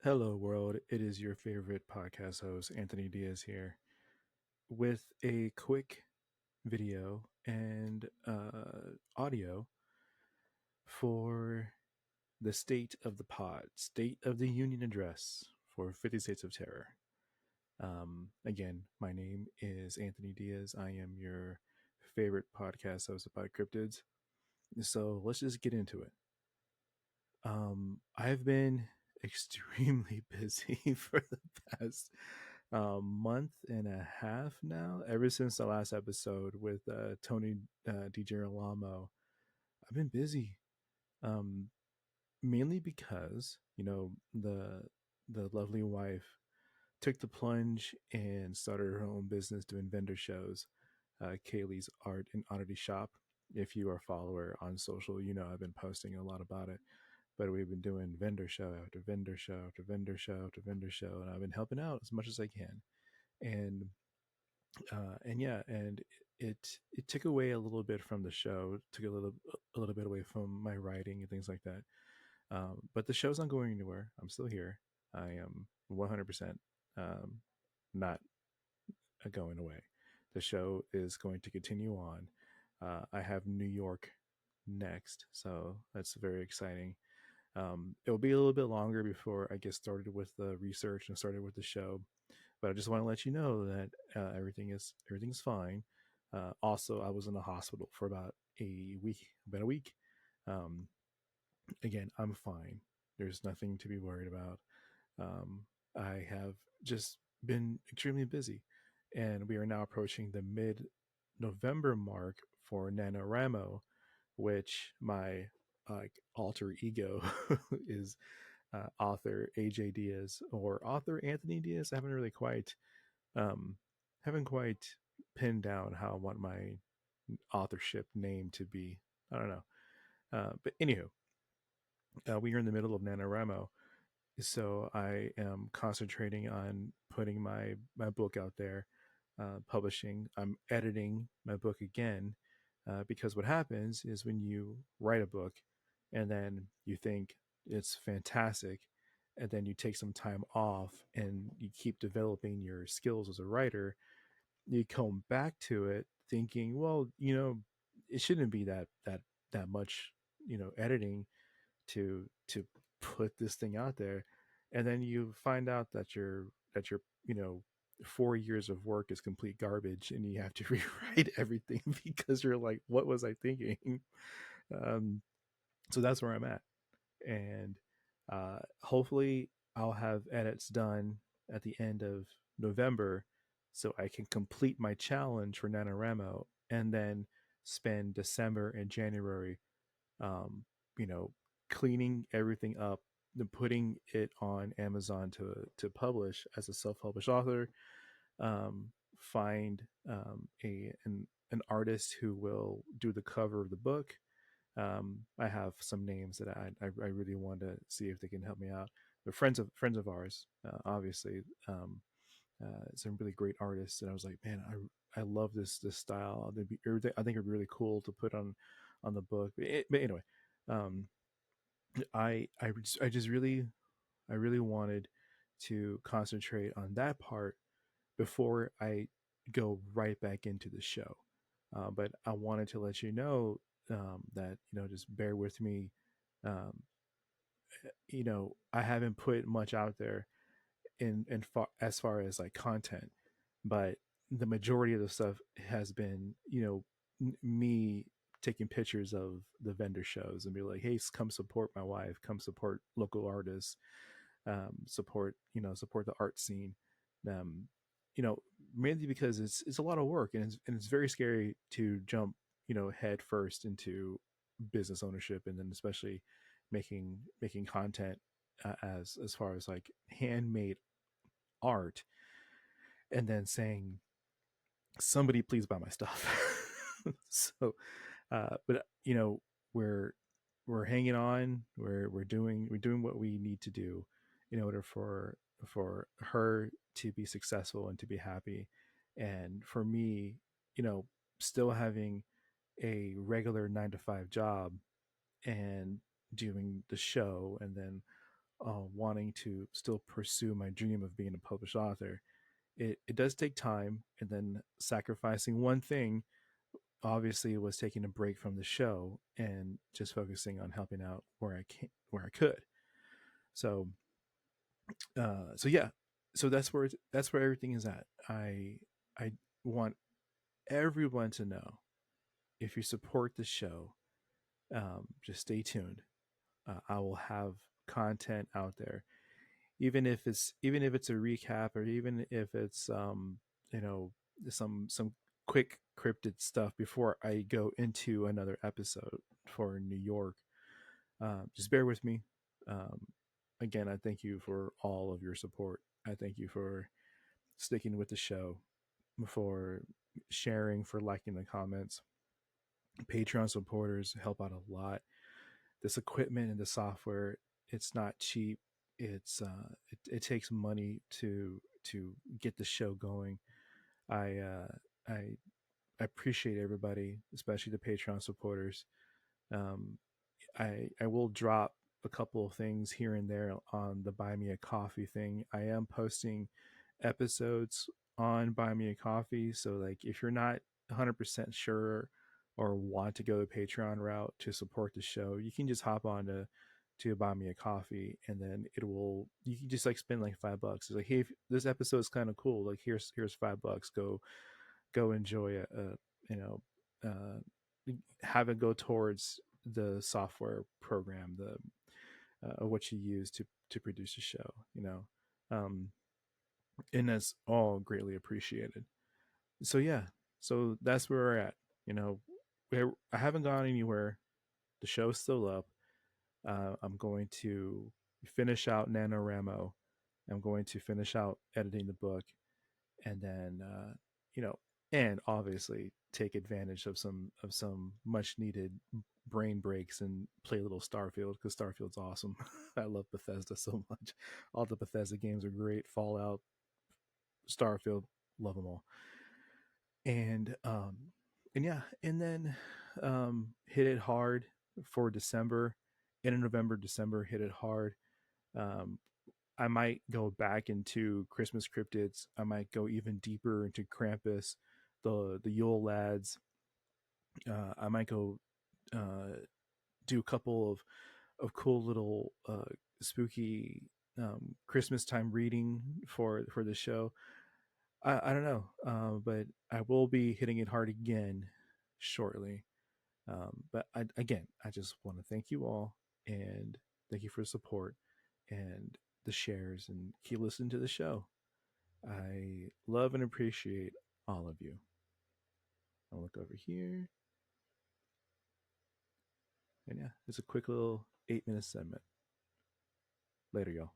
Hello, world. It is your favorite podcast host, Anthony Diaz, here with a quick video and audio for the State of the Pod, State of the Union Address for 50 States of Terror. Again, my name is Anthony Diaz. I am your favorite podcast host about cryptids. So let's just get into it. I've been extremely busy for the past month and a half now, ever since the last episode with Tony DiGirolamo. I've been busy, um, mainly because the lovely wife took the plunge and started her own business doing vendor shows. Kaylee's Art and Oddity Shop. If you are a follower on social, you know I've been posting a lot about it. But we've been doing vendor show after vendor show after vendor show after vendor show, and I've been helping out as much as I can. And yeah, and it took away a little bit from the show, took a little bit away from my writing and things like that. But the show's not going anywhere. I'm still here. I am 100% um, not going away. The show is going to continue on. I have New York next, so that's very exciting. It'll be a little bit longer before I get started with the research and started with the show, but I just want to let you know that everything's fine. Also, I was in the hospital for about a week. Um, Again, I'm fine. There's nothing to be worried about. Um, I have just been extremely busy, and we are now approaching the mid-November mark for NaNoWriMo, which my alter ego is author AJ Diaz or author Anthony Diaz. I um, haven't quite pinned down how I want my authorship name to be. I don't know. But anywho, we are in the middle of NaNoWriMo, so I am concentrating on putting my book out there, publishing. I'm editing my book again, because what happens is when you write a book and then you think it's fantastic, and then you take some time off and you keep developing your skills as a writer, you come back to it thinking, well, it shouldn't be that much, editing to put this thing out there, and then you find out that your 4 years of work is complete garbage, and you have to rewrite everything because you're like, what was I thinking? um, so that's where I'm at, and hopefully I'll have edits done at the end of November so I can complete my challenge for NaNoWriMo and then spend December and January, um, you know, cleaning everything up and putting it on Amazon to publish as a self-published author. Um, find an artist who will do the cover of the book. I have some names that I really want to see if they can help me out. They're friends of ours, obviously. Some really great artists, and I was like, man, I love this style. I think it'd be really cool to put on the book. But anyway, um, I really wanted to concentrate on that part before I go right back into the show. But I wanted to let you know, that just bear with me. Um, I haven't put much out there as far as like content, but the majority of the stuff has been me taking pictures of the vendor shows and be like, hey, come support my wife, come support local artists, support the art scene. um, you know Mainly because it's a lot of work, and it's very scary to jump head first into business ownership, and then especially making content, as far as like handmade art, and then saying, somebody please buy my stuff. So but we're we're hanging on, we're doing what we need to do in order for her to be successful and to be happy, and for me, you know still having a regular 9 to 5 job and doing the show, and then wanting to still pursue my dream of being a published author, it does take time. And then sacrificing one thing obviously was taking a break from the show and just focusing on helping out where I could. So so yeah, so that's where everything is at. I want everyone to know, if you support the show, just stay tuned. I will have content out there, even if it's a recap, or even if it's you know, some quick cryptid stuff before I go into another episode for New York. Just bear with me. Um, Again, I thank you for all of your support. I thank you for sticking with the show, for sharing, for liking the comments. Patreon supporters help out a lot. This equipment and the software, it's not cheap. It takes money to get the show going. I I appreciate everybody, especially the Patreon supporters. Um, I will drop a couple of things here and there on the Buy Me a Coffee thing. I am posting episodes on Buy Me a Coffee, so like if you're not 100% sure or want to go the Patreon route to support the show, you can just hop on to Buy Me a Coffee, and then it will, you can just like spend like $5. It's like, hey, if this episode is kind of cool, like here's $5. Go enjoy a you know, have it go towards the software program, the what you use to produce a show, you know. um and that's all greatly appreciated. So yeah, so that's where we're at, you know. I haven't gone anywhere. The show's still up. I'm going to finish out NaNoWriMo. I'm going to finish out editing the book, and then you know, and obviously take advantage of some much needed brain breaks and play a little Starfield, because Starfield's awesome. I love Bethesda so much. All the Bethesda games are great. Fallout, Starfield, love them all. And and yeah, and then hit it hard for December. In November, December, hit it hard. Um, I might go back into Christmas cryptids. I might go even deeper into Krampus, the Yule lads. I might go do a couple of cool little spooky Christmas time reading for the show. I don't know, but I will be hitting it hard again shortly. But again, I just want to thank you all, and thank you for the support and the shares, and keep listening to the show. I love and appreciate all of you. I'll look over here. And yeah, it's a quick little 8-minute segment. Later, y'all.